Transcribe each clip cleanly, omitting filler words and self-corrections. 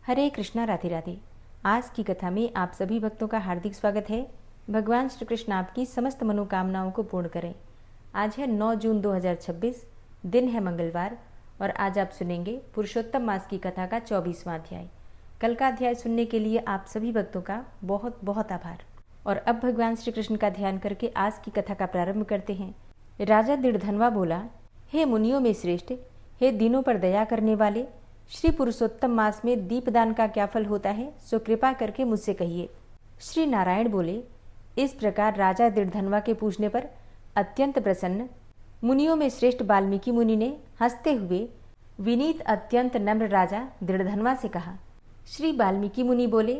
हरे कृष्णा, राधे राधे। आज की कथा में आप सभी भक्तों का हार्दिक स्वागत है। भगवान श्री कृष्ण आपकी समस्त मनोकामनाओं को पूर्ण करें। आज है 9 जून 2026, दिन है मंगलवार, और आज आप सुनेंगे पुरुषोत्तम मास की कथा का 24वां अध्याय। कल का अध्याय सुनने के लिए आप सभी भक्तों का बहुत बहुत आभार। और अब भगवान श्री कृष्ण का ध्यान करके आज की कथा का प्रारंभ करते हैं। राजा दृढ़धनवा बोला, हे मुनियों में श्रेष्ठ, हे दीनों पर दया करने वाले, श्री पुरुषोत्तम मास में दीपदान का क्या फल होता है, सो कृपा करके मुझसे कहिए। श्री नारायण बोले, इस प्रकार राजा दृढ़धनवा के पूछने पर अत्यंत प्रसन्न मुनियों में श्रेष्ठ वाल्मीकि मुनि ने हंसते हुए विनीत अत्यंत नम्र राजा दृढ़धनवा से कहा। श्री वाल्मीकि मुनि बोले,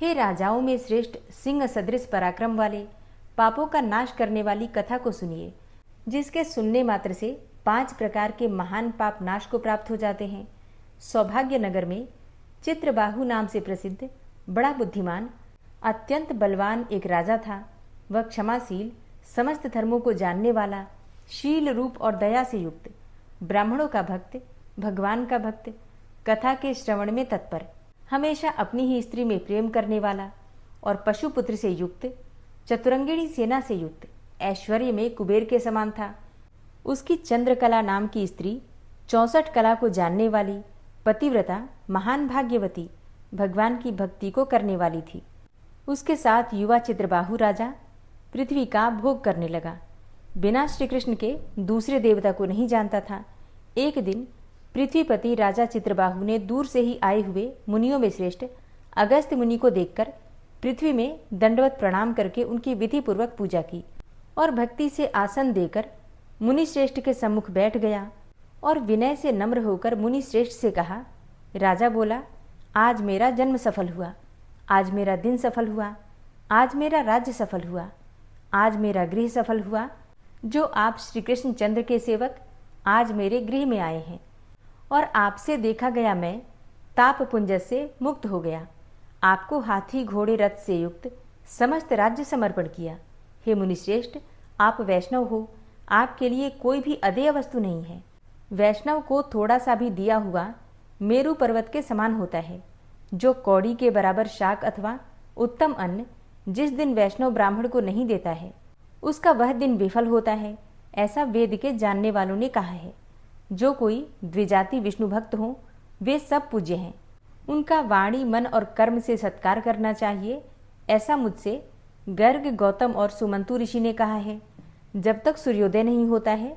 हे राजाओं में श्रेष्ठ सिंह सदृश पराक्रम वाले, पापों का नाश करने वाली कथा को सुनिए, जिसके सुनने मात्र से 5 प्रकार के महान पाप नाश को प्राप्त हो जाते हैं। सौभाग्य नगर में चित्रबाहु नाम से प्रसिद्ध बड़ा बुद्धिमान अत्यंत बलवान एक राजा था। वह क्षमाशील, समस्त धर्मों को जानने वाला, शील रूप और दया से युक्त, ब्राह्मणों का भक्त, भगवान का भक्त, कथा के श्रवण में तत्पर, हमेशा अपनी ही स्त्री में प्रेम करने वाला और पशुपुत्र से युक्त, चतुरंगिणी सेना से युक्त, ऐश्वर्य में कुबेर के समान था। उसकी चंद्रकला नाम की स्त्री 64 कला को जानने वाली, पतिव्रता, महान भाग्यवती, भगवान की भक्ति को करने वाली थी। उसके साथ युवा चित्रबाहु राजा पृथ्वी का भोग करने लगा। बिना श्री कृष्ण के दूसरे देवता को नहीं जानता था। एक दिन पृथ्वीपति राजा चित्रबाहु ने दूर से ही आए हुए मुनियों में श्रेष्ठ अगस्त्य मुनि को देखकर पृथ्वी में दंडवत प्रणाम करके उनकी विधिपूर्वक पूजा की और भक्ति से आसन देकर मुनि श्रेष्ठ के सम्मुख बैठ गया और विनय से नम्र होकर मुनि श्रेष्ठ से कहा। राजा बोला, आज मेरा जन्म सफल हुआ, आज मेरा दिन सफल हुआ, आज मेरा राज्य सफल हुआ, आज मेरा गृह सफल हुआ, जो आप श्री कृष्ण चंद्र के सेवक आज मेरे गृह में आए हैं, और आपसे देखा गया मैं ताप पुंज से मुक्त हो गया। आपको हाथी घोड़े रथ से युक्त समस्त राज्य समर्पण किया। हे मुनिश्रेष्ठ, आप वैष्णव हो, आपके लिए कोई भी अदेय वस्तु नहीं है। वैष्णव को थोड़ा सा भी दिया हुआ मेरु पर्वत के समान होता है। जो कौड़ी के बराबर शाक अथवा उत्तम अन्न जिस दिन वैष्णव ब्राह्मण को नहीं देता है, उसका वह दिन विफल होता है, ऐसा वेद के जानने वालों ने कहा है। जो कोई द्विजाति विष्णु भक्त हों, वे सब पूज्य हैं। उनका वाणी, मन और कर्म से सत्कार करना चाहिए, ऐसा मुझसे गर्ग, गौतम और सुमंतु ऋषि ने कहा है। जब तक सूर्योदय नहीं होता है,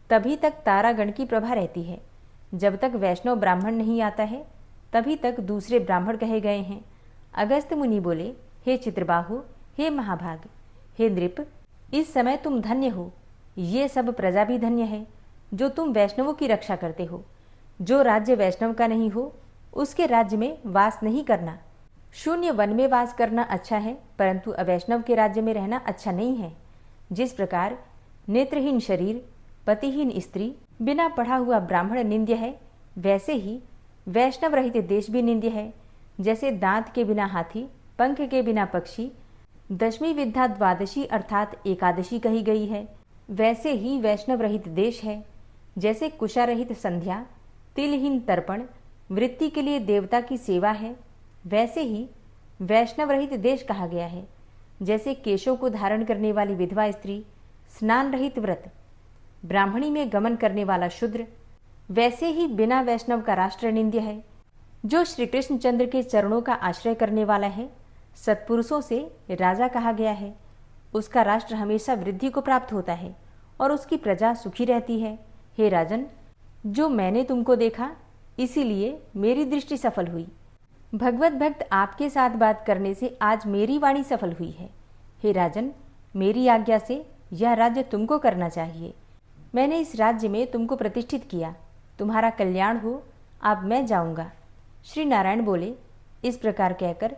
तभी तक तारागण की प्रभा रहती है। जब तक वैष्णव ब्राह्मण नहीं आता है, तभी तक दूसरे ब्राह्मण कहे गए हैं। अगस्त्य मुनि बोले, हे चित्रबाहु, हे महाभाग, हे नृप, इस समय तुम धन्य हो। ये सब प्रजा भी धन्य है, जो तुम वैष्णवों की रक्षा करते हो। जो राज्य वैष्णव का नहीं हो, उसके राज्य में वास नहीं करना। शून्य वन में वास करना अच्छा है, परंतु अवैष्णव के राज्य में रहना अच्छा नहीं है। जिस प्रकार नेत्रहीन शरीर, पतिहीन स्त्री, बिना पढ़ा हुआ ब्राह्मण निंद्य है, वैसे ही वैष्णव रहित देश भी निंद्य है। जैसे दांत के बिना हाथी, पंख के बिना पक्षी, दशमी विद्या द्वादशी अर्थात एकादशी कही गई है, वैसे ही वैष्णव रहित देश है। जैसे कुशा रहित संध्या, तिलहीन तर्पण, वृत्ति के लिए देवता की सेवा है, वैसे ही वैष्णव रहित देश कहा गया है। जैसे केशों को धारण करने वाली विधवा स्त्री, स्नान रहित व्रत, ब्राह्मणी में गमन करने वाला शूद्र, वैसे ही बिना वैष्णव का राष्ट्र निंद्य है। जो श्री कृष्ण चंद्र के चरणों का आश्रय करने वाला है, सत्पुरुषों से राजा कहा गया है, उसका राष्ट्र हमेशा वृद्धि को प्राप्त होता है और उसकी प्रजा सुखी रहती है। हे राजन, जो मैंने तुमको देखा, इसीलिए मेरी दृष्टि सफल हुई। भगवत भक्त आपके साथ बात करने से आज मेरी वाणी सफल हुई है। हे राजन, मेरी आज्ञा से यह राज्य तुमको करना चाहिए। मैंने इस राज्य में तुमको प्रतिष्ठित किया। तुम्हारा कल्याण हो, अब मैं जाऊंगा। श्री नारायण बोले, इस प्रकार कहकर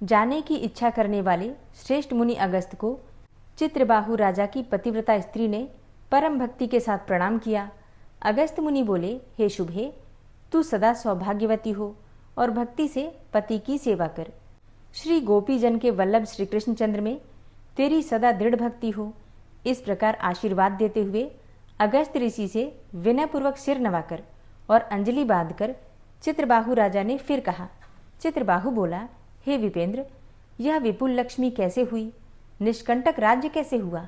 जाने की इच्छा करने वाले श्रेष्ठ मुनि अगस्त को चित्रबाहु राजा की पतिव्रता स्त्री ने परम भक्ति के साथ प्रणाम किया। अगस्त मुनि बोले, हे शुभे, तू सदा सौभाग्यवती हो और भक्ति से पति की सेवा कर। श्री गोपीजन के वल्लभ श्री कृष्णचंद्र में तेरी सदा दृढ़ भक्ति हो। इस प्रकार आशीर्वाद देते हुए अगस्त ऋषि से विनयपूर्वक सिर नवाकर और अंजलि बांधकर चित्रबाहु राजा ने फिर कहा, चित्रबाहु बोला, हे विपेंद्र, यह विपुल लक्ष्मी कैसे हुई? निष्कंटक राज्य कैसे हुआ?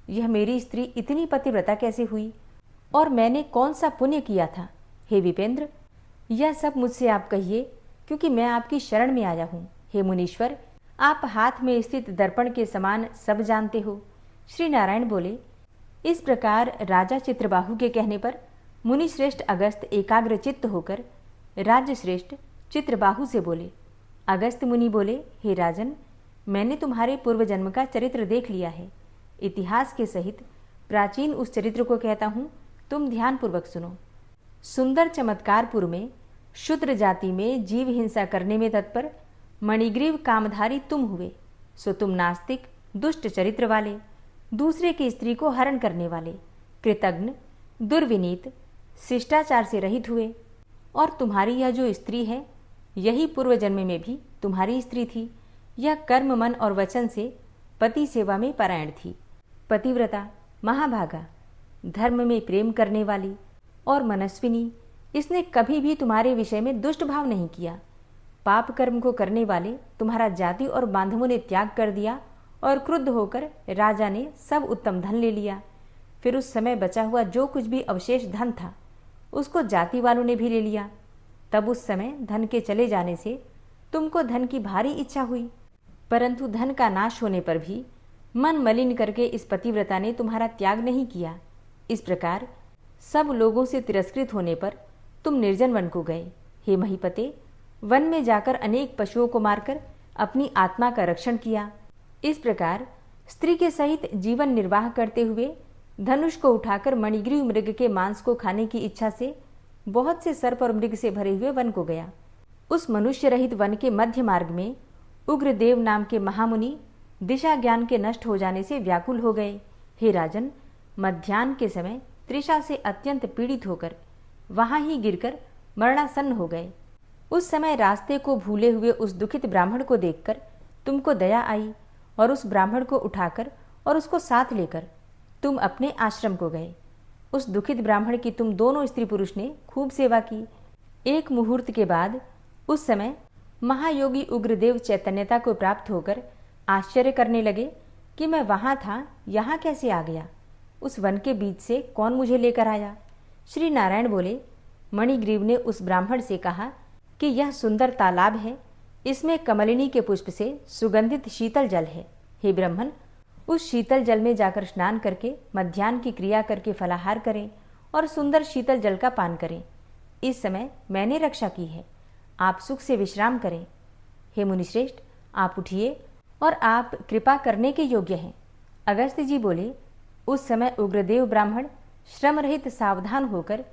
यह मेरी स्त्री इतनी पतिव्रता कैसे हुई? और मैंने कौन सा पुण्य किया था? हे विपेंद्र, यह सब मुझसे आप कहिए, क्योंकि मैं आपकी शरण में आया हूँ। हे मुनीश्वर, आप हाथ में स्थित दर्पण के समान सब जानते हो। श्री नारायण बोले, इस प्रकार राजा चित्रबाहु के कहने पर मुनिश्रेष्ठ अगस्त एकाग्रचित्त होकर राज्य श्रेष्ठ चित्रबाहु से बोले। अगस्त मुनि बोले, हे राजन, मैंने तुम्हारे पूर्व जन्म का चरित्र देख लिया है। इतिहास के सहित प्राचीन उस चरित्र को कहता हूँ, तुम ध्यानपूर्वक सुनो। सुंदर चमत्कारपुर में शूद्र जाति में जीव हिंसा करने में तत्पर मणिग्रीव कामधारी तुम हुए। सो तुम नास्तिक, दुष्ट चरित्र वाले, दूसरे की स्त्री को हरण करने वाले, कृतघ्न, दुर्विनीत, शिष्टाचार से रहित हुए। और तुम्हारी यह जो स्त्री है, यही पूर्व जन्म में भी तुम्हारी स्त्री थी। यह कर्म, मन और वचन से पति सेवा में परायण थी, पतिव्रता, महाभागा, धर्म में प्रेम करने वाली और मनस्विनी। इसने कभी भी तुम्हारे विषय में दुष्ट भाव नहीं किया। पाप कर्म को करने वाले तुम्हारा जाति और बांधवों ने त्याग कर दिया और क्रुद्ध होकर राजा ने सब उत्तम धन ले लिया। फिर उस समय बचा हुआ जो कुछ भी अवशेष धन था, उसको जाति वालों ने भी ले लिया। तब उस समय धन के चले जाने से तुमको धन की भारी इच्छा हुई, परंतु धन का नाश होने पर भी मन मलिन करके इस पतिव्रता ने तुम्हारा त्याग नहीं किया। इस प्रकार सब लोगों से तिरस्कृत होने पर तुम निर्जन वन को गए। हे महीपते, वन में जाकर अनेक पशुओं को मारकर अपनी आत्मा का रक्षण किया। इस प्रकार स्त्री के सहित जीवन निर्वाह करते हुए धनुष को उठाकर मणिग्रीव मृग के मांस को खाने की इच्छा से बहुत से सर्प और मृग से भरे हुए वन को गया। उस मनुष्य रहित वन के मध्य मार्ग में उग्रदेव नाम के महामुनि दिशा ज्ञान के नष्ट हो जाने से व्याकुल हो गए। हे राजन, मध्याह्न के समय तृषा से अत्यंत पीड़ित होकर वहां ही गिरकर मरणासन्न हो गए। उस समय रास्ते को भूले हुए उस दुखित ब्राह्मण को देखकर तुमको दया आई और उस ब्राह्मण को उठाकर और उसको साथ लेकर तुम अपने आश्रम को गए। उस दुखित ब्राह्मण की तुम दोनों स्त्री पुरुष ने खूब सेवा की। एक मुहूर्त के बाद उस समय महायोगी उग्रदेव चैतन्यता को प्राप्त होकर आश्चर्य करने लगे कि मैं वहां था, यहाँ कैसे आ गया? उस वन के बीच से कौन मुझे लेकर आया? श्री नारायण बोले, मणिग्रीव ने उस ब्राह्मण से कहा कि यह सुंदर तालाब है, इसमें कमलिनी के पुष्प से सुगंधित शीतल जल है। हे ब्राह्मण, उस शीतल जल में जाकर स्नान करके मध्याह्न की क्रिया करके फलाहार करें और सुंदर शीतल जल का पान करें। इस समय मैंने रक्षा की है, आप सुख से विश्राम करें। हे मुनिश्रेष्ठ, आप उठिए और आप कृपा करने के योग्य हैं। अगस्त जी बोले, उस समय उग्रदेव ब्राह्मण श्रम रहित सावधान होकर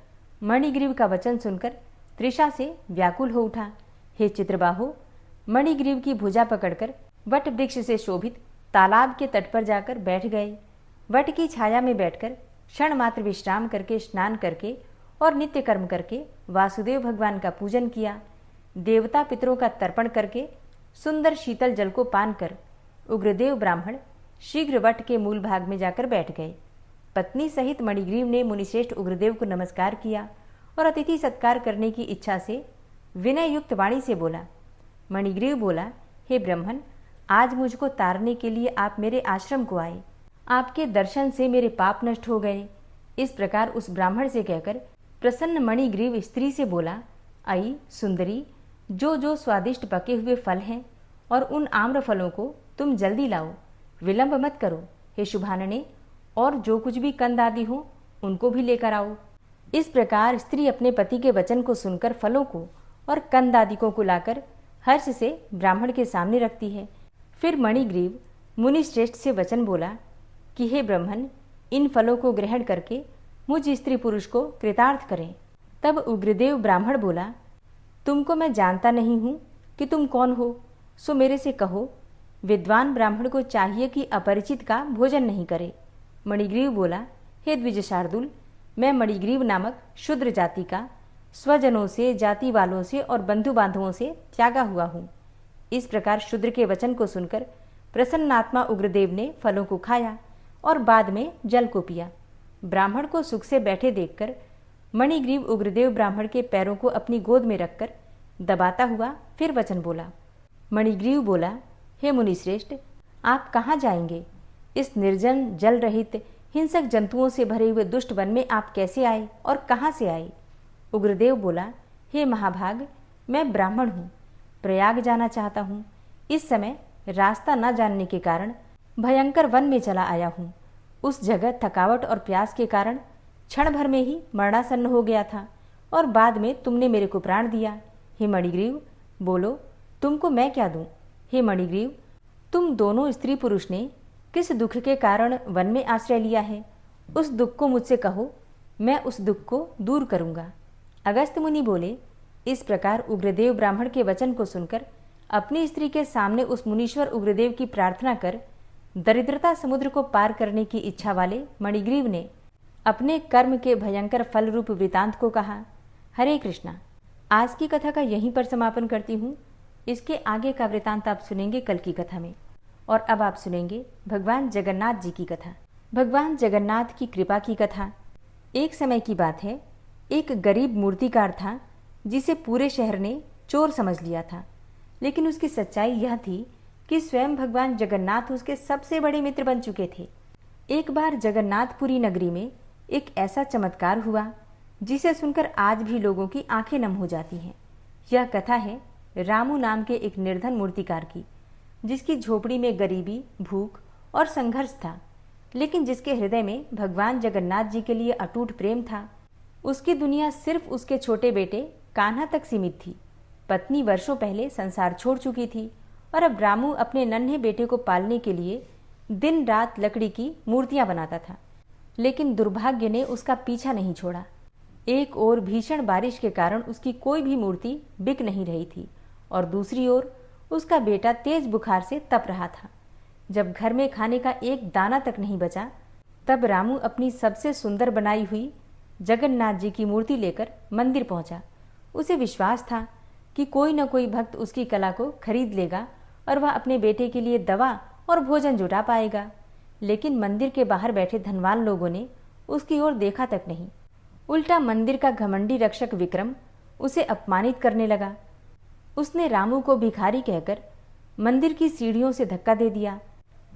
मणिग्रीव का वचन सुनकर तृषा से व्याकुल हो उठा। हे चित्रबाहु, मणिग्रीव की भुजा पकड़कर वट वृक्ष से शोभित तालाब के तट पर जाकर बैठ गए। वट की छाया में बैठकर क्षण मात्र विश्राम करके स्नान करके और नित्य कर्म करके वासुदेव भगवान का पूजन किया। देवता पितरों का तर्पण करके सुंदर शीतल जल को पान कर उग्रदेव ब्राह्मण शीघ्र वट के मूल भाग में जाकर बैठ गए। पत्नी सहित मणिग्रीव ने मुनिश्रेष्ठ उग्रदेव को नमस्कार किया और अतिथि सत्कार करने की इच्छा से विनय युक्त वाणी से बोला। मणिग्रीव बोला, हे ब्राह्मण, आज मुझको तारने के लिए आप मेरे आश्रम को आए। आपके दर्शन से मेरे पाप नष्ट हो गए। इस प्रकार उस ब्राह्मण से कहकर प्रसन्न मणिग्रीव स्त्री से बोला, आई सुंदरी, जो जो स्वादिष्ट पके हुए फल हैं और उन आम्र फलों को तुम जल्दी लाओ, विलंब मत करो। हे शुभानने, और जो कुछ भी कंद आदि हो उनको भी लेकर आओ। इस प्रकार स्त्री अपने पति के वचन को सुनकर फलों को और कंद आदिकों को लाकर हर्ष से ब्राह्मण के सामने रखती है। फिर मणिग्रीव मुनिश्रेष्ठ से वचन बोला कि हे ब्राह्मण, इन फलों को ग्रहण करके मुझ स्त्री पुरुष को कृतार्थ करें। तब उग्रदेव ब्राह्मण बोला, तुमको मैं जानता नहीं हूँ कि तुम कौन हो, सो मेरे से कहो। विद्वान ब्राह्मण को चाहिए कि अपरिचित का भोजन नहीं करे। मणिग्रीव बोला, हे द्विज शार्दुल, मैं मणिग्रीव नामक शूद्र जाति का स्वजनों से, जाति वालों से और बंधु बांधवों से त्यागा हुआ हूँ। इस प्रकार शूद्र के वचन को सुनकर प्रसन्नात्मा उग्रदेव ने फलों को खाया और बाद में जल को पिया। ब्राह्मण को सुख से बैठे देखकर मणिग्रीव उग्रदेव ब्राह्मण के पैरों को अपनी गोद में रखकर दबाता हुआ फिर वचन बोला। मणिग्रीव बोला, हे मुनिश्रेष्ठ, आप कहाँ जाएंगे? इस निर्जन जल रहित हिंसक जंतुओं से भरे हुए दुष्ट वन में आप कैसे आए और कहाँ से आए? उग्रदेव बोला, हे महाभाग, मैं ब्राह्मण हूँ, प्रयाग जाना चाहता हूँ। इस समय रास्ता न जानने के कारण भयंकर वन में चला आया हूँ। उस जगह थकावट और प्यास के कारण क्षण भर में ही मरणासन्न हो गया था और बाद में तुमने मेरे को प्राण दिया। हे मणिग्रीव, बोलो, तुमको मैं क्या दूं? हे मणिग्रीव, तुम दोनों स्त्री पुरुष ने किस दुख के कारण वन में आश्रय लिया है? उस दुख को मुझसे कहो, मैं उस दुख को दूर करूंगा। अगस्त्य मुनि बोले, इस प्रकार उग्रदेव ब्राह्मण के वचन को सुनकर अपनी स्त्री के सामने उस मुनीश्वर उग्रदेव की प्रार्थना कर दरिद्रता समुद्र को पार करने की इच्छा वाले मणिग्रीव ने अपने कर्म के भयंकर फल रूप वृतांत को कहा। हरे कृष्णा। आज की कथा का यहीं पर समापन करती हूँ। इसके आगे का वृतांत आप सुनेंगे कल की कथा में। और अब आप सुनेंगे भगवान जगन्नाथ जी की कथा। भगवान जगन्नाथ की कृपा की कथा। एक समय की बात है, एक गरीब मूर्तिकार था जिसे पूरे शहर ने चोर समझ लिया था। लेकिन उसकी सच्चाई यह थी कि स्वयं भगवान जगन्नाथ उसके सबसे बड़े मित्र बन चुके थे। एक बार जगन्नाथपुरी नगरी में एक ऐसा चमत्कार हुआ जिसे सुनकर आज भी लोगों की आंखें नम हो जाती हैं। यह कथा है रामू नाम के एक निर्धन मूर्तिकार की, जिसकी झोपड़ी में गरीबी, भूख और संघर्ष था, लेकिन जिसके हृदय में भगवान जगन्नाथ जी के लिए अटूट प्रेम था। उसकी दुनिया सिर्फ उसके छोटे बेटे कान्हा तक सीमित थी। पत्नी वर्षों पहले संसार छोड़ चुकी थी और अब रामू अपने नन्हे बेटे को पालने के लिए दिन रात लकड़ी की मूर्तियां बनाता था। लेकिन दुर्भाग्य ने उसका पीछा नहीं छोड़ा। एक ओर भीषण बारिश के कारण उसकी कोई भी मूर्ति बिक नहीं रही थी और दूसरी ओर उसका बेटा तेज बुखार से तप रहा था। जब घर में खाने का एक दाना तक नहीं बचा, तब रामू अपनी सबसे सुंदर बनाई हुई जगन्नाथ जी की मूर्ति लेकर मंदिर पहुंचा। उसे विश्वास था कि कोई न कोई भक्त उसकी कला को खरीद लेगा और वह अपने बेटे के लिए दवा और भोजन जुटा पाएगा। लेकिन मंदिर के बाहर बैठे धनवान लोगों ने उसकी ओर देखा तक नहीं। उल्टा मंदिर का घमंडी रक्षक विक्रम उसे अपमानित करने लगा। उसने रामू को भिखारी कहकर मंदिर की सीढ़ियों से धक्का दे दिया।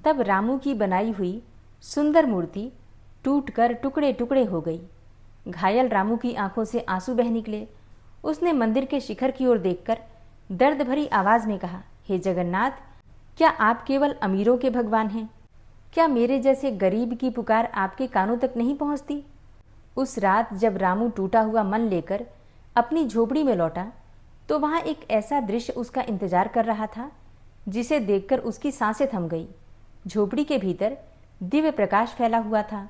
तब रामू की बनाई हुई सुंदर मूर्ति टूटकर टुकड़े टुकड़े हो गई। घायल रामू की आंखों से आंसू बह निकले। उसने मंदिर के शिखर की ओर देखकर दर्द भरी आवाज में कहा, हे जगन्नाथ, क्या आप केवल अमीरों के भगवान हैं? क्या मेरे जैसे गरीब की पुकार आपके कानों तक नहीं पहुंचती? उस रात जब रामू टूटा हुआ मन लेकर अपनी झोपड़ी में लौटा, तो वहां एक ऐसा दृश्य उसका इंतजार कर रहा था जिसे देखकर उसकी सांसें थम गई। झोपड़ी के भीतर दिव्य प्रकाश फैला हुआ था।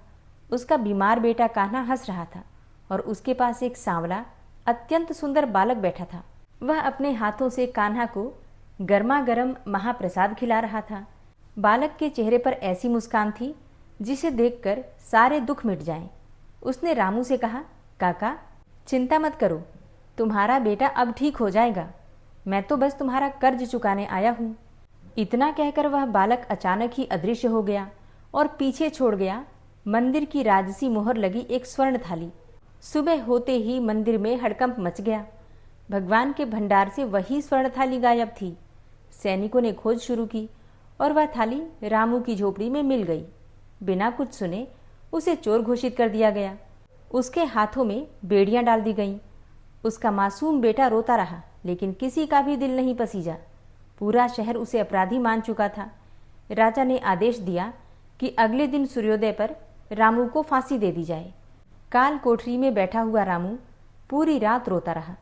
उसका बीमार बेटा कान्हा हंस रहा था और उसके पास एक सांवला अत्यंत सुंदर बालक बैठा था। वह अपने हाथों से कान्हा को गर्मा गर्म महाप्रसाद खिला रहा था। बालक के चेहरे पर ऐसी मुस्कान थी जिसे देखकर सारे दुख मिट जाएं। उसने रामू से कहा, काका, चिंता मत करो, तुम्हारा बेटा अब ठीक हो जाएगा। मैं तो बस तुम्हारा कर्ज चुकाने आया हूँ। इतना कहकर वह बालक अचानक ही अदृश्य हो गया और पीछे छोड़ गया मंदिर की राजसी मोहर लगी एक स्वर्ण थाली। सुबह होते ही मंदिर में हड़कंप मच गया। भगवान के भंडार से वही स्वर्ण थाली गायब थी। सैनिकों ने खोज शुरू की और वह थाली रामू की झोपड़ी में मिल गई। बिना कुछ सुने उसे चोर घोषित कर दिया गया। उसके हाथों में बेड़ियां डाल दी गईं। उसका मासूम बेटा रोता रहा, लेकिन किसी का भी दिल नहीं पसीजा। पूरा शहर उसे अपराधी मान चुका था। राजा ने आदेश दिया कि अगले दिन सूर्योदय पर रामू को फांसी दे दी जाए। काल कोठरी में बैठा हुआ रामू पूरी रात रोता रहा।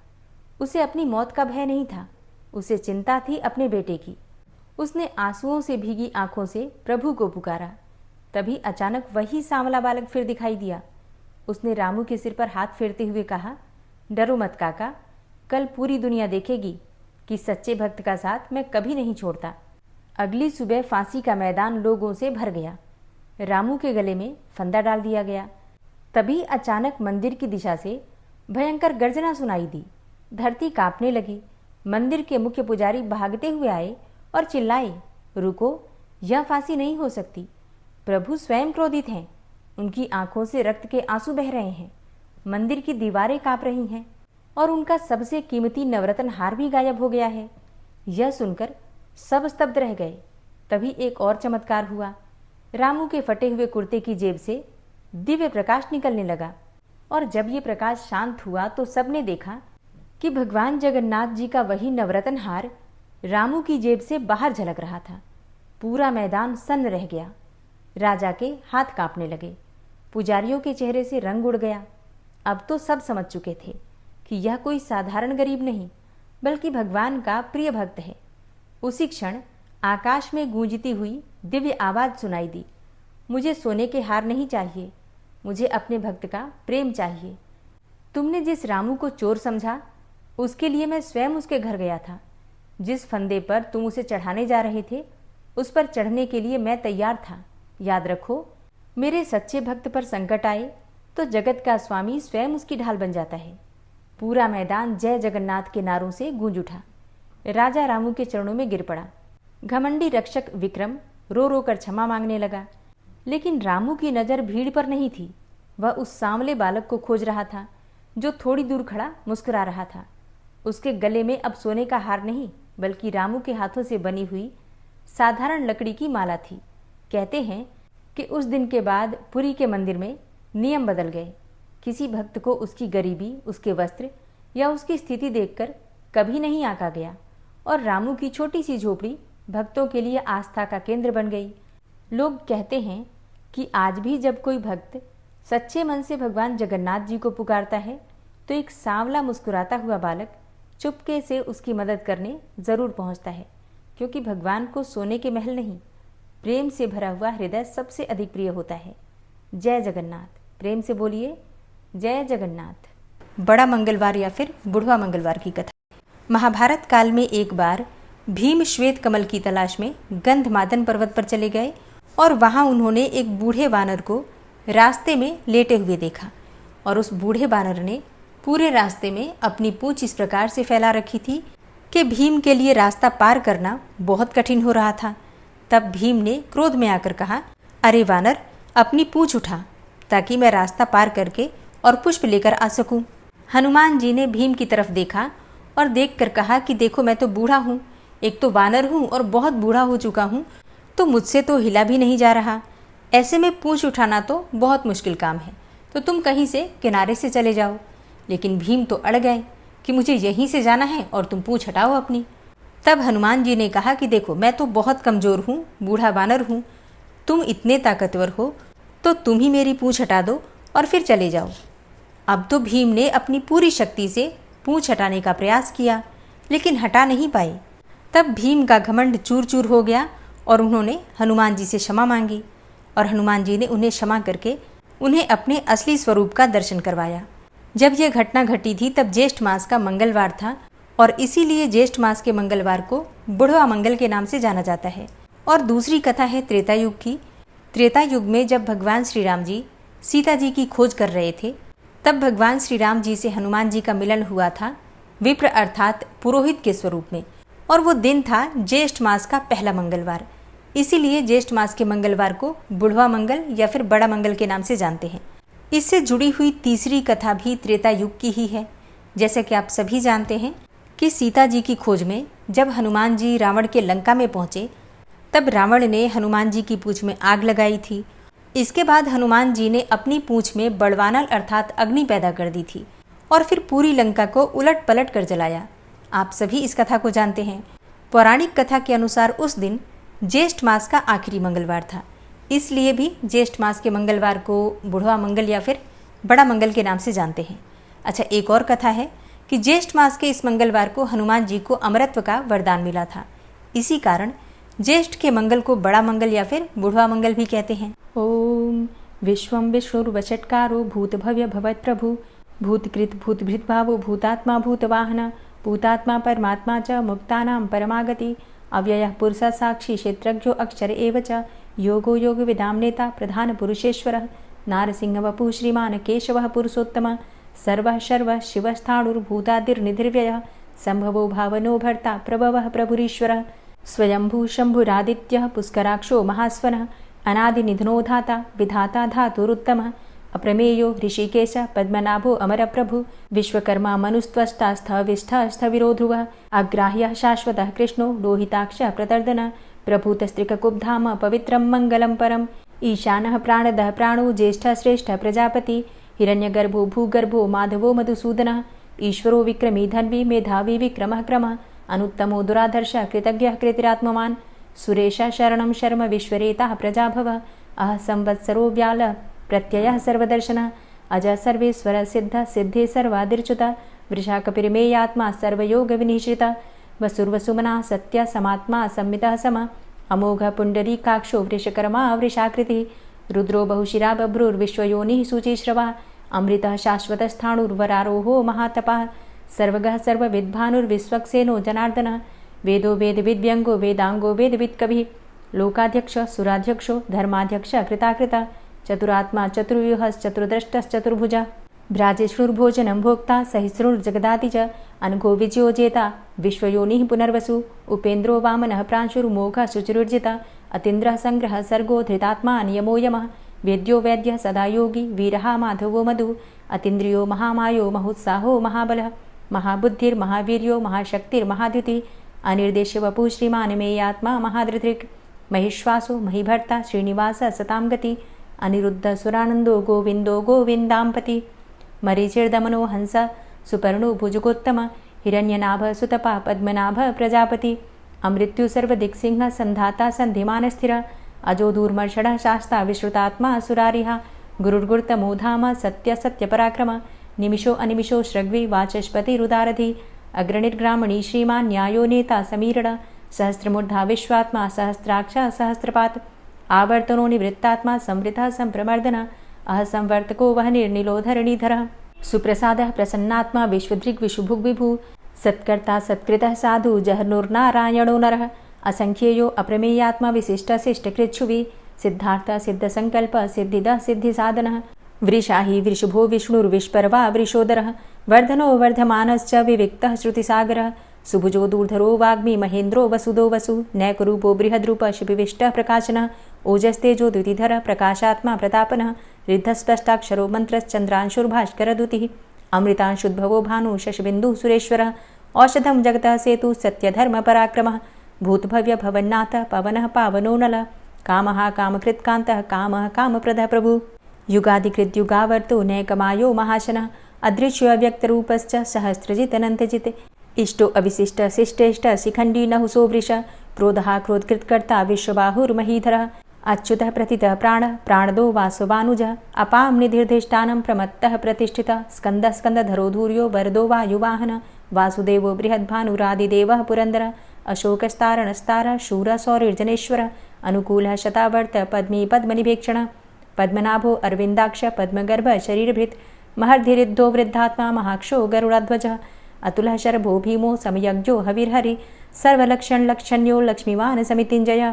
उसे अपनी मौत का भय नहीं था, उसे चिंता थी अपने बेटे की। उसने आंसुओं से भीगी आंखों से प्रभु को पुकारा। तभी अचानक वही सांवला बालक फिर दिखाई दिया। उसने रामू के सिर पर हाथ फेरते हुए कहा, डरो मत काका, कल पूरी दुनिया देखेगी कि सच्चे भक्त का साथ मैं कभी नहीं छोड़ता। अगली सुबह फांसी का मैदान लोगों से भर गया। रामू के गले में फंदा डाल दिया गया। तभी अचानक मंदिर की दिशा से भयंकर गर्जना सुनाई दी। धरती कांपने लगी। मंदिर के मुख्य पुजारी भागते हुए आए और चिल्लाए, रुको, यह फांसी नहीं हो सकती। प्रभु स्वयं क्रोधित हैं। उनकी आंखों से रक्त के आंसू बह रहे हैं। मंदिर की दीवारें कांप रही हैं। और उनका सबसे कीमती नवरत्न हार भी गायब हो गया है। यह सुनकर सब स्तब्ध रह गए। तभी एक और चमत्कार हुआ। रामू के फटे हुए कुर्ते की जेब से दिव्य प्रकाश निकलने लगा, और जब ये प्रकाश शांत हुआ तो सबने देखा कि भगवान जगन्नाथ जी का वही नवरत्न हार रामू की जेब से बाहर झलक रहा था। पूरा मैदान सन्न रह गया। राजा के हाथ कांपने लगे। पुजारियों के चेहरे से रंग उड़ गया। अब तो सब समझ चुके थे कि यह कोई साधारण गरीब नहीं, बल्कि भगवान का प्रिय भक्त है। उसी क्षण आकाश में गूंजती हुई दिव्य आवाज सुनाई दी, मुझे सोने के हार नहीं चाहिए, मुझे अपने भक्त का प्रेम चाहिए। तुमने जिस रामू को चोर समझा, उसके लिए मैं स्वयं उसके घर गया था। जिस फंदे पर तुम उसे चढ़ाने जा रहे थे, उस पर चढ़ने के लिए मैं तैयार था। याद रखो, मेरे सच्चे भक्त पर संकट आए तो जगत का स्वामी स्वयं उसकी ढाल बन जाता है। पूरा मैदान जय जगन्नाथ के नारों से गूंज उठा। राजा रामू के चरणों में गिर पड़ा। घमंडी रक्षक विक्रम रो रो कर क्षमा मांगने लगा, लेकिन रामू की नज़र भीड़ पर नहीं थी। वह उस सांवले बालक को खोज रहा था जो थोड़ी दूर खड़ा मुस्कुरा रहा था। उसके गले में अब सोने का हार नहीं, बल्कि रामू के हाथों से बनी हुई साधारण लकड़ी की माला थी। कहते हैं कि उस दिन के बाद पुरी के मंदिर में नियम बदल गए। किसी भक्त को उसकी गरीबी, उसके वस्त्र या उसकी स्थिति देखकर कभी नहीं आंका गया, और रामू की छोटी सी झोपड़ी भक्तों के लिए आस्था का केंद्र बन गई। लोग कहते हैं कि आज भी जब कोई भक्त सच्चे मन से भगवान जगन्नाथ जी को पुकारता है, तो एक सांवला मुस्कुराता हुआ बालक चुपके से उसकी मदद करने जरूर पहुंचता है, क्योंकि भगवान को सोने के महल नहीं, प्रेम से भरा हुआ हृदय सबसे अधिक प्रिय होता है। जय जगन्नाथ। प्रेम से बोलिए जय जगन्नाथ। बड़ा मंगलवार या फिर बुढ़वा मंगलवार की कथा। महाभारत काल में एक बार भीम श्वेत कमल की तलाश में गंधमादन पर्वत पर चले गए, और वहां उन्होंने एक बूढ़े वानर को रास्ते में लेटे हुए देखा। और उस बूढ़े वानर ने पूरे रास्ते में अपनी पूंछ इस प्रकार से फैला रखी थी कि भीम के लिए रास्ता पार करना बहुत कठिन हो रहा था। तब भीम ने क्रोध में आकर कहा, अरे वानर, अपनी पूंछ उठा ताकि मैं रास्ता पार करके और पुष्प लेकर आ सकूं। हनुमान जी ने भीम की तरफ देखा और देखकर कहा कि देखो, मैं तो बूढ़ा हूँ, एक तो वानर हूँ और बहुत बूढ़ा हो चुका हूँ, तो मुझसे तो हिला भी नहीं जा रहा। ऐसे में पूंछ उठाना तो बहुत मुश्किल काम है, तो तुम कहीं से किनारे से चले जाओ। लेकिन भीम तो अड़ गए कि मुझे यहीं से जाना है और तुम पूंछ हटाओ अपनी। तब हनुमान जी ने कहा कि देखो, मैं तो बहुत कमज़ोर हूँ, बूढ़ा वानर हूँ, तुम इतने ताकतवर हो, तो तुम ही मेरी पूंछ हटा दो और फिर चले जाओ। अब तो भीम ने अपनी पूरी शक्ति से पूंछ हटाने का प्रयास किया, लेकिन हटा नहीं पाए। तब भीम का घमंड चूर चूर हो गया और उन्होंने हनुमान जी से क्षमा मांगी, और हनुमान जी ने उन्हें क्षमा करके उन्हें अपने असली स्वरूप का दर्शन करवाया। जब यह घटना घटी थी तब ज्येष्ठ मास का मंगलवार था, और इसीलिए ज्येष्ठ मास के मंगलवार को बुढ़वा मंगल के नाम से जाना जाता है। और दूसरी कथा है त्रेता युग की। त्रेता युग में जब भगवान श्री राम जी सीता जी की खोज कर रहे थे, तब भगवान श्री राम जी से हनुमान जी का मिलन हुआ था विप्र अर्थात पुरोहित के स्वरूप में, और वो दिन था ज्येष्ठ मास का पहला मंगलवार। इसीलिए ज्येष्ठ मास के मंगलवार को बुढ़वा मंगल या फिर बड़ा मंगल के नाम से जानते हैं। इससे जुड़ी हुई तीसरी कथा भी त्रेता युग की ही है। जैसे कि आप सभी जानते हैं कि सीता जी की खोज में जब हनुमान जी रावण के लंका में पहुंचे, तब रावण ने हनुमान जी की पूंछ में आग लगाई थी। इसके बाद हनुमान जी ने अपनी पूंछ में बड़वानल अर्थात अग्नि पैदा कर दी थी, और फिर पूरी लंका को उलट पलट कर जलाया। आप सभी इस कथा को जानते हैं। पौराणिक कथा के अनुसार उस दिन ज्येष्ठ मास का आखिरी मंगलवार था, इसलिए भी ज्येष्ठ मास के मंगलवार को बुढ़वा मंगल या फिर बड़ा मंगल के नाम से जानते हैं। अच्छा, एक और कथा है कि ज्येष्ठ मास के इस मंगलवार को हनुमान जी को अमरत्व का वरदान मिला था। इसी कारण ज्येष्ठ के मंगल को बड़ा मंगल या फिर बुढ़वा मंगल भी कहते हैं। ओम विश्वम विष्णुर्वचटकारो भूत भव्य भवत प्रभु भूतकृत भूतभृत भावो भूतात्मा भूतवाहन भूतात्मा परमात्मा च मुक्तानां परमागति अव्ययः पुरुषः साक्षी क्षेत्रज्ञो अक्षर एव च योगो योग विदाम नेता प्रधान पुरुषेश्वरः नारसिंह वपुः श्रीमान केशवः पुरुषोत्तम सर्वः शर्वः शिवस्थाणुर्भूतादिर्निधिर्व्ययः संभवो भावनो भर्ता प्रभवः प्रभुरीश्वरः स्वयंभू शंभुरादित्यः पुष्कराक्षो महास्वनः अनादिनिधनो धाता विधाता धातुरुत्तमः अप्रमेयो ऋषिकेश पद्मनाभो अमरप्रभु विश्वकर्मा मनुस्त्वष्टा स्थविष्ठस्थविरो ध्रुवः अग्राह्यः शाश्वतः कृष्णो लोहिताक्षः प्रतर्दन प्रभूतस्त्रिककुब्धाम पवित्रं मङ्गलं परम् ईशानः प्राणदः प्राणो ज्येष्ठः श्रेष्ठः प्रजापति हिरण्यगर्भो भूगर्भो माधवो मधुसूदनः ईश्वरो विक्रमी धन्वी मेधावी विक्रमः क्रमः अनुत्तमो दुराधर्षः कृतज्ञः कृतिरात्मवान् सुरेशः शरणं शर्म विश्वरेताः प्रजाभवः अह संवत्सरो व्याल प्रत्ययः सर्वदर्शनः अजः सर्वेश्वरः सिद्धः सिद्धे सर्वादिर्च्युतः वृषाकपिर्मेयात्मा सर्वयोगविनिश्रितः वसुर्वसुमनः सत्यः समात्मा संमितः समः अमोघः पुण्डरीकाक्षो वृषकर्मा वृषाकृतिः रुद्रो बहुशिरा बभ्रुर्विश्वयोनिः शुचिश्रवः अमृतः शाश्वतस्थाणुर्वरारोहो महातपः सर्वगः सर्वविद्भानुर्विश्वक्सेनो जनार्दनः वेदो वेदविद्व्यङ्गो वेदाङ्गो वेदवित्कविः लोकाध्यक्षः सुराध्यक्षो धर्माध्यक्षः कृताकृतः चतुरात्मा चतुर्व्यूहश्चतुर्द्रष्टश्चतुर्भुजः भ्राजेष्णुर्भोजनं भोक्ता सहिष्णुर्जगदाति च अनघो विजयोजेता विश्वयोनिः पुनर्वसु उपेन्द्रो वामनः प्रांशुर्मोघः शुचिरुर्जिता अतीन्द्रः सङ्ग्रहः सर्गो धृतात्मा नियमो यमः वेद्यो वैद्यः सदा योगी वीरः माधवो मधु अतीन्द्रियो महामायो महोत्साहो महाबलः महाबुद्धिर्महावीर्यो महाशक्तिर्महाद्युतिः अनिर्देश्य वपुः श्रीमान् मेयात्मा महाधृतृक् महिश्वासो महीभर्ता श्रीनिवासः सतां गति अनिरुद्धः सुरानन्दो गोविन्दो गोविन्दाम्पति मरीचिर्दमनो हंस सुपर्णो भुजगोत्तम हिरण्यनाभः सुतपा पद्मनाभः प्रजापति अमृत्यु सर्वदिक्सिंहः सन्धाता सन्धिमानस्थिरः अजो दूर्मर्षणः शास्ता विश्रुतात्मा सुरारिः गुरुर्गुर्तमो धाम सत्य सत्यपराक्रम निमिषो अनिमिषो श्रग्वी वाचस्पतिरुदारधि अग्रणिर्ग्रामणी श्रीमान् न्यायो नेता समीरण सहस्रमूर्धा विश्वात्मा सहस्राक्षा सहस्रपात् आवर्तनो निवृत्तात्मा संवृतः संप्रमर्दन अह संवर्तको वहनिर्निलोधरणीधरः सुप्रसादः प्रसन्नात्मा विश्वदृग्विशुभुग्विभु सत्कर्ता सत्कृतः साधु जहर्नुर्नारायणो नरः असंख्येयो अप्रमेयात्मा विशिष्टशिष्टकृच्छुवि सिद्धार्थ सिद्धसङ्कल्प सिद्धिदः सिद्धिसाधनः वृषाहि वृषभो विष्णुर्विष्पर्वा वृषोदरः वर्धनो वर्धमानश्च विविक्तः श्रुतिसागरः सुभुजो दूर्धरो वाग्मी महेन्द्रो वसुदो वसु नैकरूपो बृहद्रूप शिपिविष्टः प्रकाशनः ओजस्तेजो द्युतिधरः प्रकाशात्मा प्रतापनः रिद्धस्पष्टाक्षरो मन्त्रश्चन्द्रांशुर्भास्करदुतिः अमृतांशुद्भवो भानु शशबिन्दुः सुरेश्वरः औषधं जगतः सेतु सत्यधर्मपराक्रमः भूतभव्य भवन्नाथ पवनः पावनो नलः कामः कामकृत्कान्तः कामः कामप्रदः प्रभु युगादिकृद्युगावर्तो नैकमायो महाशनः अदृश्यो अव्यक्तरूपश्च सहस्रजितनन्तजित् इष्टो अविशिष्ट शिष्टेष्ट शिखण्डी नहुसो वृष क्रोधः क्रोधकृत्कर्ता विश्वबाहुर्महीधरः अच्युतः प्रतितः प्राणः प्राणदो वासवानुजः अपां निधिर्धिष्ठानं प्रमत्तः प्रतिष्ठितः स्कन्दः स्कन्दधरो धूर्यो वरदो वायुवाहनः वासुदेवो बृहद्भानुरादिदेवः पुरन्दरः अशोकस्तारणस्तारः शूरः सौरिर्जनेश्वरः अनुकूलः शतावर्त पद्मी पद्मनिभेक्षणः पद्मनाभो अरविन्दाक्ष पद्मगर्भ शरीरभृत् महर्धिरिद्धो वृद्धात्मा महाक्षो गरुडाध्वजः अतुलः शरभो भीमो समयज्ञो हविर्हरि सर्वलक्षणलक्षण्यो लक्ष्मीवान् समितिञ्जयः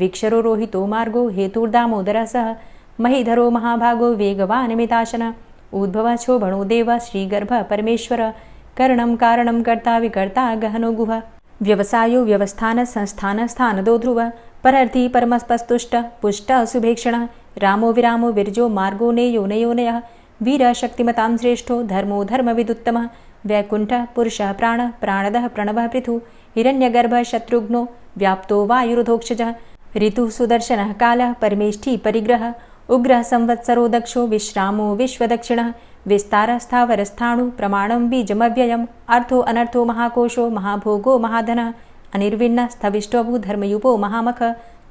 वीक्षरो रोहितो मार्गो हेतुर्दामोदरः सह महीधरो महाभागो वेगवान् मिताशनः उद्भवः क्षोभणो देवः श्रीगर्भः परमेश्वरः करणं कारणं कर्ता विकर्ता गहनो गुहः व्यवसायो व्यवस्थान संस्थान स्थानदो ध्रुवः परर्थी परमस्पस्तुष्टः पुष्टः सुभेक्षणः रामो विरामो विरजो मार्गो नेयो नयोनयः वीरः शक्तिमतां श्रेष्ठो धर्मो धर्मविदुत्तमः वैकुण्ठः पुरुषः प्राणः प्राणदः प्रणवः पृथुः हिरण्यगर्भः शत्रुघ्नो व्याप्तो वायुरुधोक्षजः ऋतुः सुदर्शनः कालः परमेष्ठी परिग्रहः उग्रः संवत्सरो दक्षो विश्रामो विश्वदक्षिणः विस्तारः स्थावरस्थाणु प्रमाणं बीजमव्ययम् अर्थो अनर्थो महाकोशो महाभोगो महाधनः अनिर्विण्णः स्थविष्टोभू धर्मयुपो महामख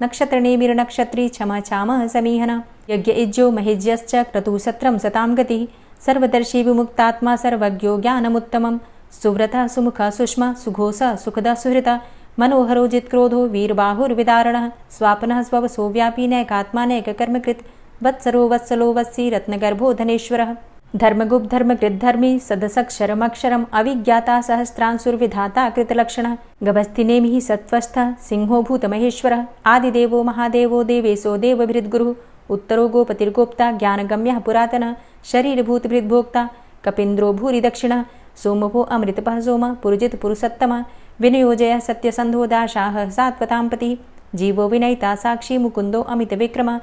नक्षत्रनेमिर्नक्षत्री क्षमा क्षामः समीहनः यज्ञ इज्यो महेज्यश्च क्रतुसत्रं सतां गतिः सर्वदर्शी विमुक्तात्मा सर्वज्ञो ज्ञानमुत्तमं सुव्रतः सुमुखः सुष्मा सुघोषः सुखदः सुहृतः मनोहरो जित्क्रोधो वीरबाहुर्विदारणः स्वापनः स्ववसो व्यापी नैकात्मा नैककर्मकृत् वत्सरो वत्सलो वत्सी रत्नगर्भो धनेश्वरः धर्मगुप्त धर्मकृद्धर्मी सदसक्षरमक्षरम् अविज्ञाता सहस्रांशुर्विधाता कृतलक्षणः गभस्तिनेमिः सत्त्वस्थः सिंहो भूतमहेश्वरः आदिदेवो महादेवो देवेशो देवभृद्गुरुः उत्तरो गोपतिर्गोप्ता ज्ञानगम्यः पुरातनः शरीरभूतभृद्भोक्ता कपीन्द्रो भूरि दक्षिणः सोमभो अमृतपः सोमः पुरुजित पुरुषोत्तमः विनयोजयः सत्यसन्धो दाशाः सात्वताम्पतिः जीवो विनयिता साक्षी मुकुन्दो अमितविक्रमः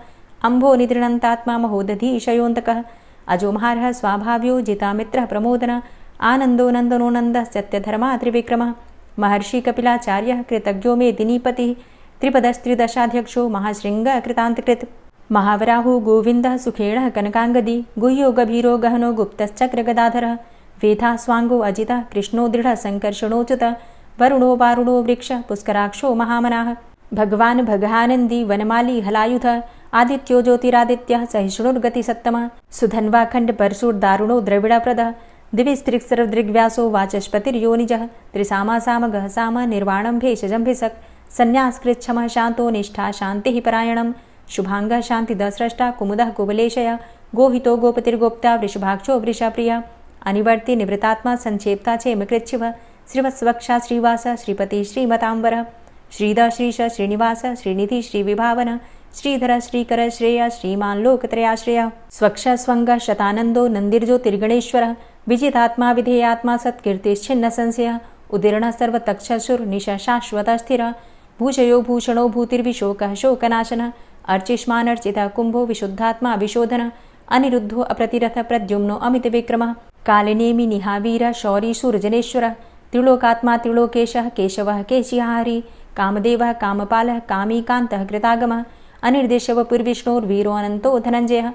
अम्भो निद्रणन्तात्मा महोदधीशयोऽन्तकः अजोमहारः स्वाभाव्यो जितामित्रः प्रमोदन आनन्दो नन्दनो नन्दः सत्यधर्मा त्रिविक्रमः महर्षि कपिलाचार्यः कृतज्ञो मेदिनीपतिः त्रिपदस्त्रिदशाध्यक्षो महाशृङ्गः कृतान्तकृत् महावराहो गोविन्दः सुखेणः कनकाङ्गदी गुह्यो गभीरो गहनो गुप्तश्चक्रगदाधरः वेधा स्वाङ्गो अजितः कृष्णो दृढः सङ्कर्षणोच्युतः वरुणो वारुणो वृक्षः पुष्कराक्षो महामनाः भगवान् भगानन्दी वनमाली हलायुधः आदित्यो ज्योतिरादित्यः सहिष्णुर्गतिसत्तमः सुधन्वाखण्ड परशुर्दारुणो द्रविडप्रदः दिविस्त्रिक्सर्वदृग्व्यासो वाचस्पतिर्योनिजः त्रिसामासामगः साम निर्वाणं भेषजम्भिसक् संन्यासकृच्छमः शान्तो निष्ठा शान्तिः परायणं शुभाङ्गः शान्तिदस्रष्टा कुमुदः कुवलेशय गोहितो गोपतिर्गोप्ता वृषभाक्षो वृषप्रियः अनिवर्ति निवृतात्मा संक्षेप्ता चेमकृच्छिवः श्रीवत्स्वक्षा श्रीवास श्रीपति श्रीमतांबर श्रीद श्रीश श्रीनिवास श्रीनिधि श्रीविभावन श्रीधर श्रीकर श्रेय श्रीमान लोकत्रयाश्रय स्वक्ष स्वंग शतानंदो नंदिर्ज्योतिर्गणेश्वर विजितात्मा विधेयात्मा सत्कीर्तिश्छिन्न संशय उदीर्ण सर्वतक्षसुर निश शाश्वत स्थिर भूषयो भूषणो भूतिर्विशोकः शोकनाशन अर्चिष्मानर्चितः कुंभो विशुद्धात्मा विशोधन अनिरुद्धो अप्रतिरथ प्रद्युम्नो अमित विक्रमः कालिनेमि निहावीर शौरी सूर्जनेश्वर त्रिलोकात्मा त्रिलोकेशः केशवः केशिहारी कामदेवः कामपालः कामीकान्तः कृतागमः अनिर्देशव पुर्विष्णोर्वीरो अनन्तो धनञ्जयः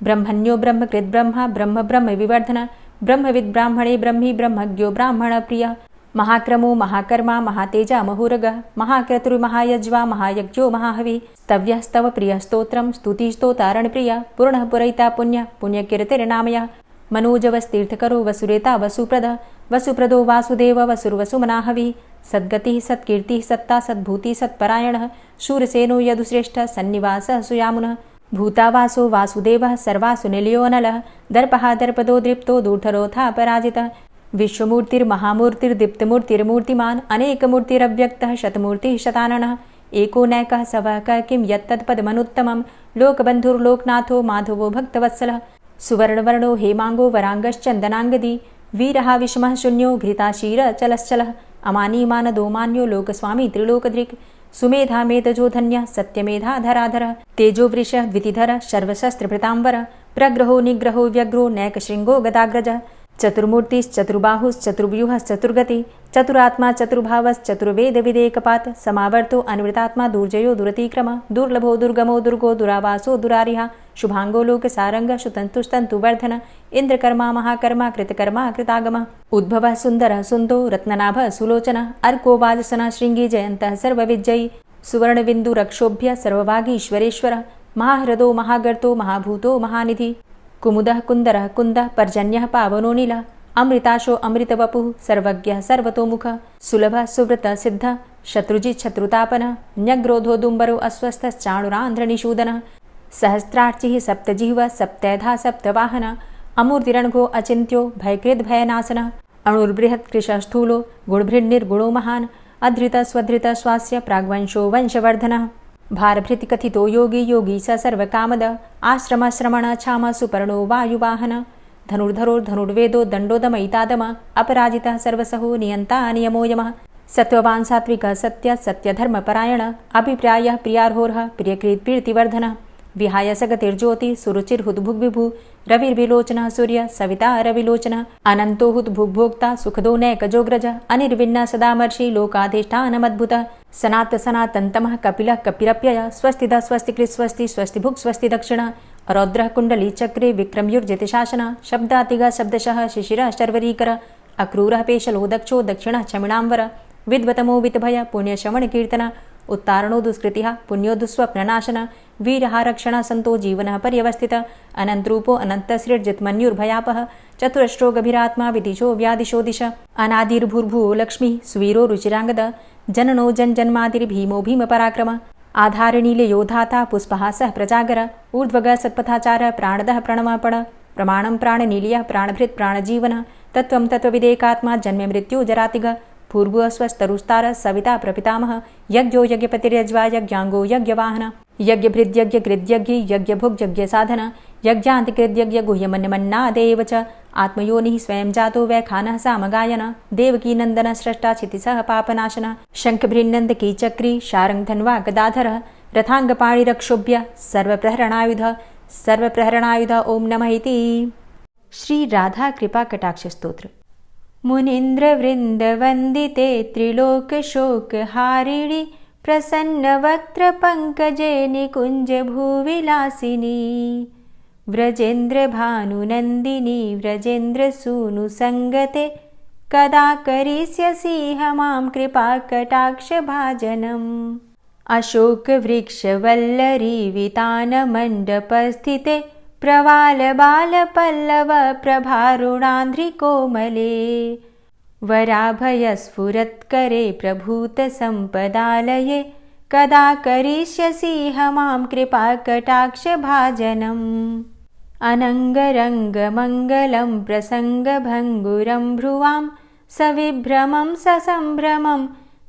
ब्रह्मण्यो ब्रह्मकृद्ब्रह्मा ब्रह्म ब्रह्म विवर्धन ब्रह्मविद् ब्राह्मणे ब्रह्मी ब्रह्मज्ञो ब्राह्मणप्रियः महाक्रमो महाकर्मा महातेजा महोरगः महाक्रतुर्महायज्वा महायज्ञो महाहवि स्तव्यस्तव प्रियस्तोत्रं स्तुतिस्तोतारणप्रियः पूर्णः पुरैता पुण्य पुण्यकीर्तिर्नामयः मनोजवस्तीर्थकरो वसुरेता वसुप्रद वसुप्रदो वासुदेव वसुर्वसुमनाहवि सद्गतिः सत्कीर्तिः सत्ता सद्भूतिः सत्परायणः शूरसेनो यदुश्रेष्ठः सन्निवासः सुयामुनः भूतावासो वासुदेवः सर्वासु निलयोऽनलः दर्पः दर्पदो दृप्तो दूढरोथा पराजितः विश्वमूर्तिर्महामूर्तिर्दीप्तमूर्तिर्मूर्तिमान् अनेकमूर्तिरव्यक्तः शतमूर्तिः शताननः एको नैकः सवकः किं यत्तत्पदमनुत्तमं लोकबन्धुर्लोकनाथो माधवो भक्तवत्सलः सुवर्णवर्णो हेमांगो वरांगश्चन्दनांगदी वीरः विषमः शून्यो घृताशीरचलश्चलः अमानीमानदो मान्यो लोकस्वामी त्रिलोकदृक् सुमेधा मेधजो धन्यः सत्यमेधाधराधरः तेजोवृषः द्वितिधरः सर्वशस्त्रभृताम्बर प्रग्रहो निग्रहो व्यग्रो नैकशृङ्गो गदाग्रजः चतुर्मूर्तिश्चतुर्बाहुश्चतुर्व्यूहश्चतुर्गति चतुरात्मा चतुर्भावश्चतुर्वेदविदेकपात् समावर्तो अनुवृतात्मा दुर्जयो दुरतिक्रम दुर्लभो दुर्गमो दुर्गो दुरावासो दुरारिहा शुभांगो लोकसारंगः सुतन्तुस्तन्तुवर्धन इन्द्रकर्मा महाकर्मा कृतकर्मा कृतागमः उद्भवः सुन्दरः सुन्दो रत्ननाभः सुलोचनः अर्को वाजसनः शृङ्गी जयन्तः सर्वविजयी सुवर्णबिन्दुरक्षोभ्य सर्वभागीश्वरेश्वरः महाह्रदो महागर्तो महाभूतो महानिधि कुमुदः कुन्दरः कुन्दः पर्जन्यः पावनो नीलः अमृताशो अमृतवपुः सर्वज्ञः सर्वतोमुखः सुलभः सुव्रतः सिद्धः शत्रुजित् शत्रुतापनः न्यग्रोधो दुम्बरो अस्वस्थश्चाणुरान्ध्रनिषूदनः सहस्रार्चिः सप्तजिह्वः सप्तैधा सप्तवाहनः अमूर्तिरणघो अचिन्त्यो भयकृद्भयनाशनः अणुर्बृहत्कृशस्थूलो गुणभृन्निर्गुणो महान् अधृतस्वधृतः स्वास्य प्राग्वंशो वंशवर्धनः भारभृतिकथितो योगी योगी स सर्वकामद आश्रमश्रमण छाम सुपर्णो वायुवाहन धनुर्धरोर्धनुर्वेदो दण्डोदमयितादम अपराजितः सर्वसहो नियन्ता नियमो यमः सत्त्ववान् सात्विकः सत्य सत्यधर्मपरायण अभिप्रायः प्रियार्होर्ह प्रियकृत्प्रीतिवर्धनः विहाय सगतिर्ज्योति सुरुचिर्हुद्भुग्विभु रविर्विलोचनः सूर्य सविता रविलोचनः अनन्तो हुद्भुग्भोक्ता सुखदो नैकजोग्रज अनिर्विण्ण सदामर्षि लोकाधिष्ठानमद्भुतः सनात सनातन्तमः कपिलः कपिरप्यय स्वस्तिदः स्वस्तिकृत् स्वस्ति स्वस्तिभुक् स्वस्ति दक्षिणः रौद्रः कुण्डली चक्रे विक्रम्युर्जितशासनः शब्दातिगः शब्दशः शिशिरः शर्वरीकरः अक्रूरः पेशलो दक्षो दक्षिणः क्षमिणाम्बर विद्वतमो वितभय पुण्यश्रवणकीर्तन उत्तारणो दुष्कृतिः पुण्यो दुःस्वप्ननाशन वीरः रक्षणः सन्तो जीवनः पर्यवस्थितः अनन्तरूपो अनन्तसृर्जितमन्युर्भयापः चतुरष्ट्रो गभीरात्मा विदिशो व्यादिशो दिश अनादिर्भूर्भुवो लक्ष्मीः सुवीरो रुचिराङ्गद जननो जन्मादिर्भीमो भीमपराक्रम आधारनीलयोधाता पुष्पहासः प्रजागर ऊर्ध्वगः सत्पथाचारः प्राणदः प्रणमापण प्रमाणं प्राणनीलयः प्राणभृत् प्राणजीवनः तत्त्वं तत्त्वविदेकात्मा जन्ममृत्यु जरातिग भूर्भुवस्वस्तरुस्तारः सविता प्रपितामह यज्ञो यज्ञपतिर्यज्वा यज्ञाङ्गो यज्ञवाहन यज्ञभृद्यज्ञकृद्यज्ञ यज्ञभुग्यज्ञसाधन यज्ञान्तिकृद्यज्ञ गुह्यमन्यमन्नादेव च आत्मयोनिः स्वयं जातो वैखानः सामगायन देवकीनन्दन स्रष्टा क्षितिसः पापनाशन शङ्खभृन्नन्दकीचक्री शारङ्गधन्वा गदाधरः रथाङ्गपाणिरक्षोभ्य सर्वप्रहरणायुध ॐ नमः इति। श्री राधा कृपा कटाक्ष स्तोत्र। मुनीन्द्र वृंद वंदिते त्रिलोक शोक हारिणी प्रसन्न वक्त्र पंकजे निकुंज भूविलासिनी व्रजेन्द्र भानुनंदिनी व्रजेन्द्र सूनु संगते कदा करिष्यसि मां कृपा कटाक्ष भाजनम्। अशोक वृक्ष वल्लरी वितान मंडपस्थिते प्रवाल बाल पल्लव प्रभारुणांध्रि कोमले वराभय स्फुरत्करे प्रभूत संपदालये कदा करिष्यसि मां कृपा कटाक्ष भाजनम्। अनंगरंग मंगलं प्रसंग भंगुरं भ्रुवां सविभ्रमं ससंभ्रमं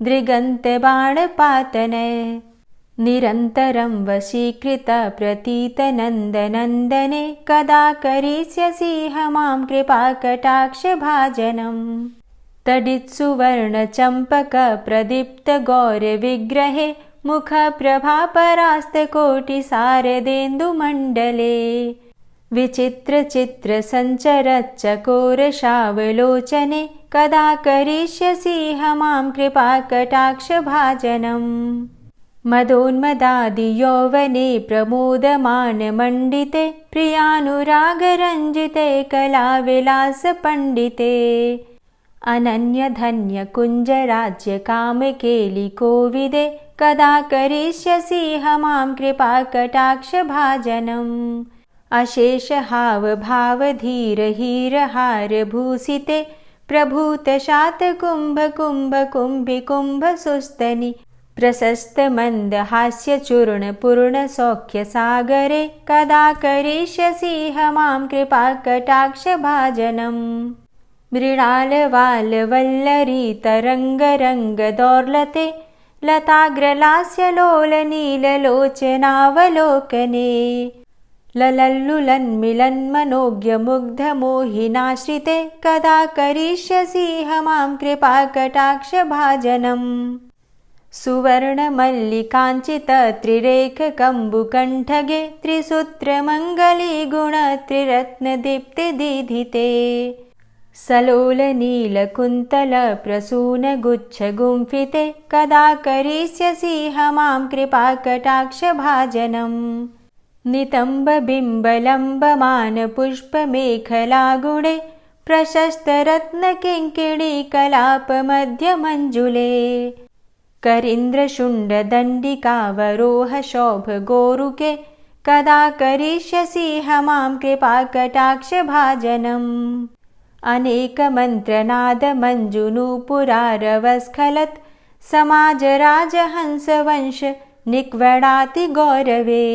दृगन्तबाणपातने निरन्तरं वशीकृत प्रतीत नन्दनन्दने कदा करिष्यसि मां कृपा कटाक्ष भाजनम्। तडित्सुवर्ण चम्पक प्रदीप्त गौर विग्रहे मुख प्रभा परास्त कोटि सारदेन्दुमण्डले विचित्र चित्र संचर चकोर शावलोचने कदा करिष्यसि मां कृपा कटाक्ष भाजनम्। मदोन्मदादि यौवने प्रमोदमान मंडिते प्रियानुरागरंजिते कलाविलास पंडिते अनन्य धन्य कुंज राज्य कामकेलि कोविदे कदा करिष्यसि मां कृपा कटाक्ष भाजनम्। अशेष हाव भाव धीर हीर हार भूषिते प्रभूत शात कुंभ कुंभ कुंभि कुंभ सुस्तनि प्रशस्त मंद हास्य चूर्ण पूर्ण सौख्य सागरे कदा करिष्यसि मां कृपा कटाक्ष भाजनम्। मृणाल वाल वल्लरी तरंग रंग दौर्लते लताग्रलास्य लोल नील लोचनावलोकने ललल्लुलन्मिलन् मनोज्ञ मुग्ध मोहिनाश्रिते कदा करिष्यसि मां कृपा कटाक्ष भाजनम्। सुवर्ण मल्लिकांचित त्रिरेख कंबुकंठगे त्रिसूत्र मंगली गुण त्रिरत्न दीप्ति दीधिते सलोल नील कुंतल प्रसून गुच्छ गुंफिते कदा करिष्यसि मां कृपा कटाक्ष भाजनम्। नितंब बिंबलंब मान पुष्प मेखला गुणे प्रशस्त रत्न किंकिणी कलाप मध्य मंजुले करींद्र शुंड दंडिकावरोह शोभ गोरुके कदा करिष्यसि मां कृपा कटाक्ष भाजनम्। अनेक मंत्रनाद मंजुनूपुरारवस्खलत् समाज राजहंस वंश निक्वडाति गौरवे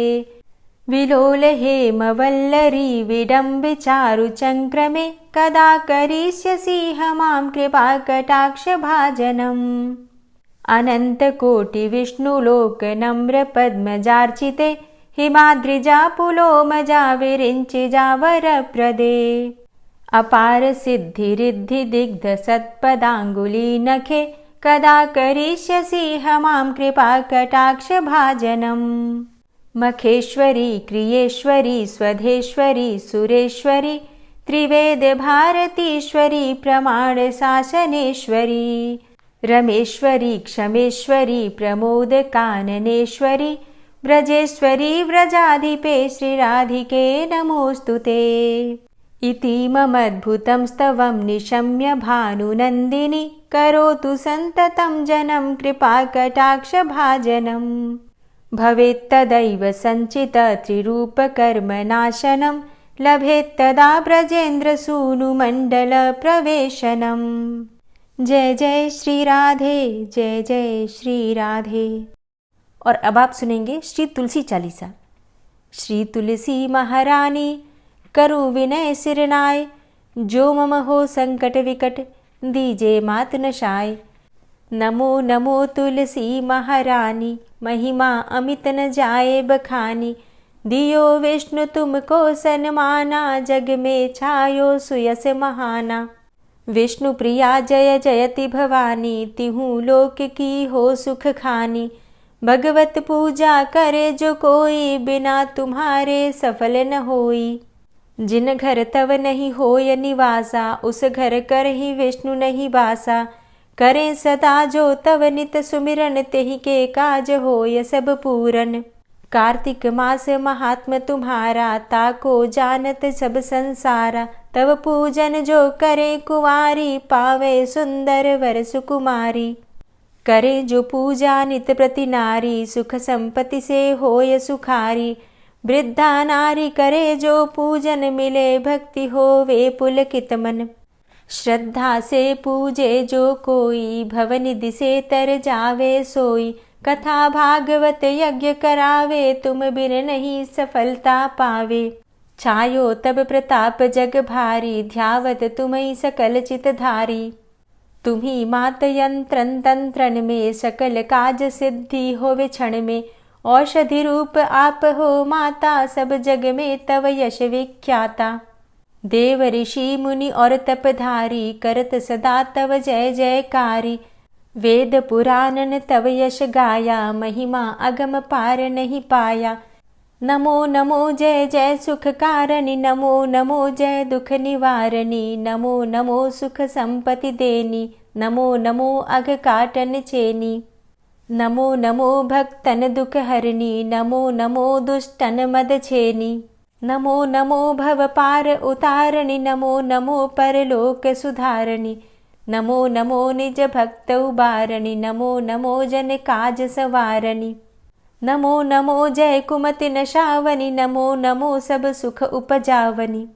विलोल हेम वल्लरी विडम्बि चारु चंक्रमे कदा करिष्यसि मां कृपा कटाक्ष भाजनम्। अनंत कोटि विष्णुलोक नम्र पद्मजार्चिते हिमाद्रिजा पुलोमजा विरिंचिजा वरप्रदे अपार सिद्धि रिद्धि दिग्ध सत्पदांगुली नखे कदा करिष्यसि मां कृपा कटाक्ष भाजनम्। मखेश्वरी क्रियेश्वरी स्वधेश्वरी सुरेश्वरी त्रिवेद भारतीश्वरी प्रमाण शासनेश्वरी रमेश्वरी क्षमेश्वरी प्रमोद काननेश्वरी व्रजेश्वरी व्रजाधिपे श्रीराधिके नमोस्तुते इतीममद्भुतं स्तवं निशम्य भानुनन्दिनी करोतु सन्ततं जनं कृपा कटाक्ष भाजनम्। भवेत्तदैव संचित त्रिरूपकर्मनाशनं लभेत्तदा ब्रजेन्द्र सूनुमण्डल प्रवेशनम्। जय जय श्री राधे, जय जय श्री राधे। और अब आप सुनेंगे श्री तुलसी चालीसा। श्री तुलसी महारानी करूँ विनय सिरनाय, जो मम हो संकट विकट दीजे मात नशाय। नमो नमो तुलसी महारानी, महिमा अमित न जाए बखानी। दियो विष्णु तुमको सन्माना, जग में छायो सुयस महाना। विष्णु प्रिया जय जयति भवानी, तिहु लोक की हो सुख खानी। भगवत पूजा करे जो कोई, बिना तुम्हारे सफल न होई। जिन घर तव नहीं होय निवासा, उस घर कर ही विष्णु नहीं बासा। करें सदा जो तव नित सुमिरन, तेहि के काज होय सब पूरन। कार्तिक मास महात्म तुम्हारा, ताको जानत सब संसारा। तव पूजन जो करे कुंवारी, पावे सुंदर वर सुकुमारी। करे जो पूजा नित प्रति नारी, सुख संपत्ति से होय सुखारी। वृद्धा नारी करे जो पूजन, मिले भक्ति होवे पुलकित मन। श्रद्धा से पूजे जो कोई, भवनिधि से तर जावे सोई। कथा भागवत यज्ञ करावे, तुम बिन नहीं सफलता पावे। छायो तब प्रताप जग भारी, ध्यावत तुम्हि सकल चित धारी। तुम्ही मात यंत्रन तंत्रन में, सकल काज सिद्धि होवे क्षण में। औषधि रूप आप हो माता, सब जग में तव यश विख्याता। देव ऋषि मुनि और तपधारी, करत सदा तव जय जयकारी। वेद पुराणन तव यश गाया, महिमा अगम पार नहीं पाया। नमो नमो जय जय सुख कारणी, नमो नमो जय दुख निवारणी। नमो नमो सुख संपत्ति देनी, नमो नमो अघ काटन चेनी। नमो नमो भक्तन दुख हरणी, नमो नमो दुष्टन मद छेनी। नमो नमो भव पार उतारणी, नमो नमो परलोक सुधारणी। नमो नमो निज भक्त उबारणी, नमो नमो जन काज सवारणी। नमो नमो जय कुमति नशावनी, नमो नमो सब सुख उपजावनी।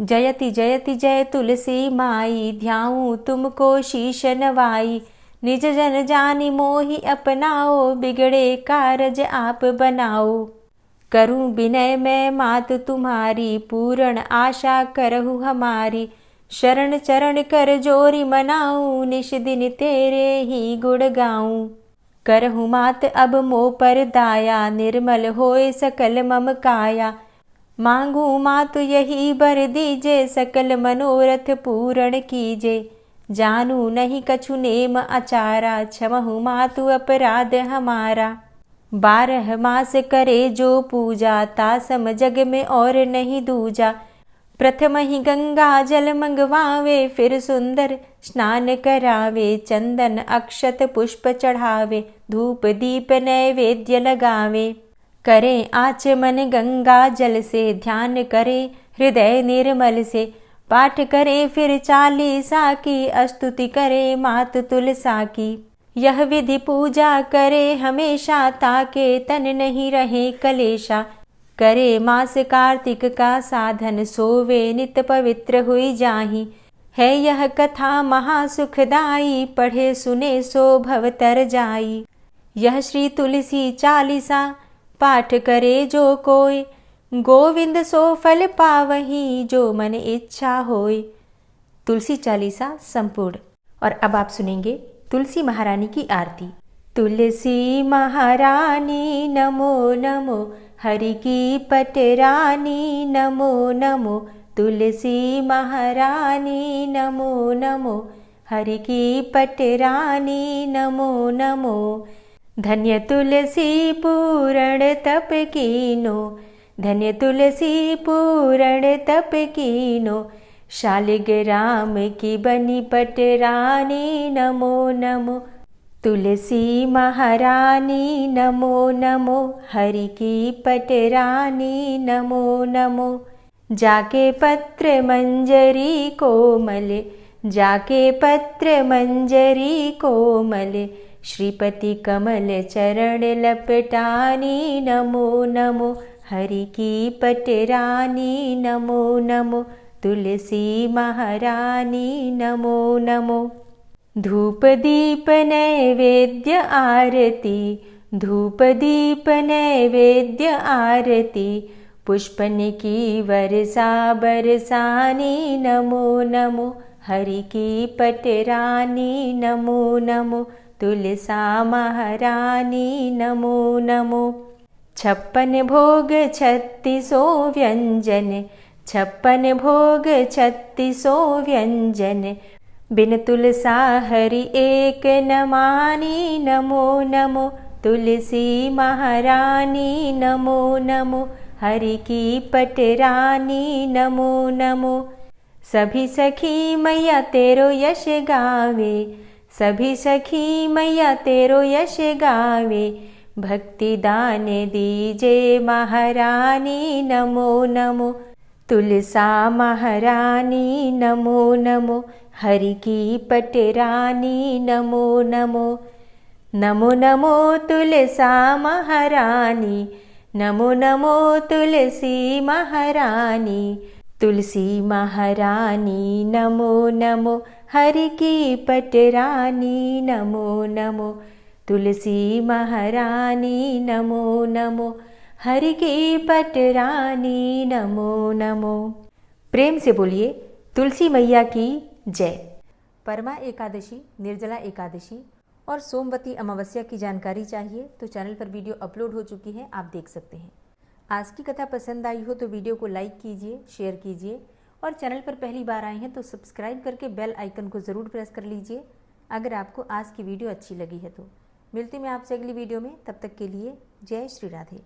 जयति जयति जय तुलसी माई, ध्याऊं तुमको शीश नवाई। निज जन जानि मोहि अपनाओ, बिगड़े कारज आप बनाओ। करूं विनय मैं मात तुम्हारी, पूर्ण आशा करहु हमारी। शरण चरण कर जोरी मनाऊं, निश दिन तेरे ही गुण गाऊं। करहु मात अब मो पर दाया, निर्मल होए सकल मम काया। मांगू मातु यही बर दीजे, सकल मनोरथ पूर्ण कीजे। जानू नहीं कछु नेम आचारा, क्षमहु मातु अपराध हमारा। 12 मास करे जो पूजा, तासम जग में और नहीं दूजा। प्रथम ही गंगा जल मंगवावे, फिर सुंदर स्नान करावे। चंदन अक्षत पुष्प चढ़ावे, धूप दीप नैवेद्य लगावे। करें आचमन गंगा जल से, ध्यान करे हृदय निर्मल से। पाठ करे फिर चालीसा की, स्तुति करे मात तुलसा की। यह विधि पूजा करे हमेशा, ताके तन नहीं रहे कलेशा। करे मास कार्तिक का साधन, सोवे नित पवित्र हुई जाहि। है यह कथा महासुखदाई, पढ़े सुने सो भवतर जाई। यह श्री तुलसी चालीसा, पाठ करे जो कोय। गोविंद सो फल पावही, जो मन इच्छा होय। तुलसी चालीसा संपूर्ण। और अब आप सुनेंगे तुलसी महारानी की आरती। तुलसी महारानी नमो नमो, हरि की पटरानी नमो नमो। तुलसी महारानी नमो नमो, हरि की पटरानी नमो नमो। धन्य तुलसी पूर्ण तप कीनो, धन्य तुलसी पूर्ण तप कीनो। शालिग्राम की बनी पटरानी नमो नमो। तुलसी महारानी नमो नमो, हरि की पटरानी नमो नमो। जाके पत्र मंजरी कोमल, जाके पत्र मंजरी कोमल। श्रीपति कमल चरण लपटानी नमो नमो, हरि की पटरानी नमो नमो। तुलसी महारानी नमो नमो। धूप दीप नैवेद्य आरती, धूप दीप नैवेद्य आरती। पुष्पन की वर्षा बरसानी नमो नमो, हरि की पटरानी नमो नमो। तुलसा महारानी नमो नमो। 56 भोग 36 व्यंजन, 56 भोग 36 व्यंजन। बिन तुलसा हरि एक न मानी नमो नमो। तुलसी महारानी नमो नमो, हरि की पटरानी नमो नमो। सभी सखी मैया तेरो यश गावे, सभी सखी मैया तेरो यश गावे। भक्ति दान दीजे महारानी नमो नमो। तुलसा महारानी नमो नमो। हरि की पटरानी नमो नमो। नमो नमो तुलसा महारानी, नमो नमो तुलसी महारानी। तुलसी महारानी नमो नमो। हरि की पटरानी नमो नमो। तुलसी महारानी नमो नमो। हरि की पटरानी नमो नमो। प्रेम से बोलिए तुलसी मैया की जय। परमा एकादशी, निर्जला एकादशी और सोमवती अमावस्या की जानकारी चाहिए तो चैनल पर वीडियो अपलोड हो चुकी है, आप देख सकते हैं। आज की कथा पसंद आई हो तो वीडियो को लाइक कीजिए, शेयर कीजिए और चैनल पर पहली बार आए हैं तो सब्सक्राइब करके बेल आइकन को ज़रूर प्रेस कर लीजिए अगर आपको आज की वीडियो अच्छी लगी है तो। मिलती मैं आपसे अगली वीडियो में, तब तक के लिए जय श्री राधे।